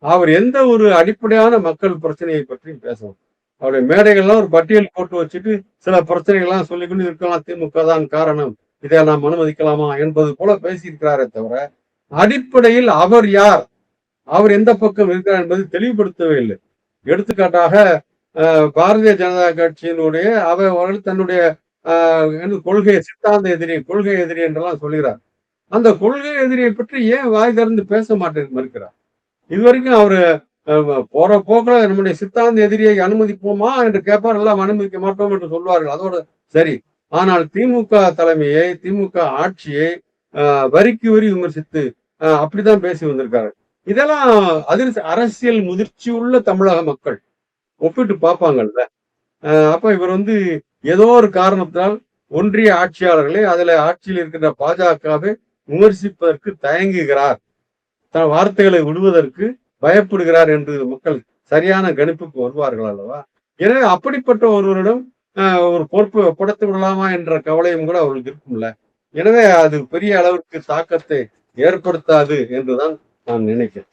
அவர் எந்த ஒரு அடிப்படையான மக்கள் பிரச்சனையை பற்றியும் பேசணும். அவருடைய மேடைகள்லாம் ஒரு பட்டியல் போட்டு வச்சுட்டு சில பிரச்சனைகள்லாம் சொல்லிக்கொண்டு இருக்கலாம். திமுக தான் காரணம். இதை நாம் அனுமதிக்கலாமா என்பது போல பேசியிருக்கிறாரே தவிர, அடிப்படையில் அவர் யார்? அவர் எந்த பக்கம் இருக்கிறார் என்பதை தெளிவுபடுத்தவே இல்லை. எடுத்துக்காட்டாக பாரதிய ஜனதா கட்சியினுடைய அவர்கள் தன்னுடைய கொள்கை சித்தாந்த எதிரி, கொள்கை எதிரி என்றெல்லாம் சொல்கிறார். அந்த கொள்கை எதிரியை பற்றி ஏன் வாய் திறந்து பேச மாட்டேன் மறுக்கிறார்? இதுவரைக்கும் அவரு போற போக்குல நம்முடைய சித்தாந்த எதிரியை அனுமதிப்போமா என்று கேட்பார். எல்லாம் அனுமதிக்க மாட்டோம் என்று சொல்வார்கள். அதோட சரி. ஆனால் திமுக தலைமையை, திமுக ஆட்சியை வரிக்கு வரி விமர்சித்து அப்படித்தான் பேசி வந்திருக்காரு. இதெல்லாம் அரசியல் முதிர்ச்சி உள்ள தமிழக மக்கள் ஒப்பிட்டு பார்ப்பாங்கல்ல. அப்ப இவர் ஏதோ ஒரு காரணத்தால் ஒன்றிய ஆட்சியாளர்களை, அதுல ஆட்சியில் இருக்கின்ற பாஜகவை விமர்சிப்பதற்கு தயங்குகிறார். தன் வார்த்தைகளை விடுவதற்கு பயப்படுகிறார் என்று மக்கள் சரியான கணிப்புக்கு வருவார்கள் அல்லவா? எனவே அப்படிப்பட்ட ஒருவரிடம் ஒரு பொறுப்பை ஒப்படைத்து விடலாமா என்ற கவலையும் கூட அவர்களுக்கு இருக்கும்ல. எனவே அது பெரிய அளவிற்கு தாக்கத்தை ஏற்படுத்தாது என்றுதான் நான் நினைக்கிறேன்.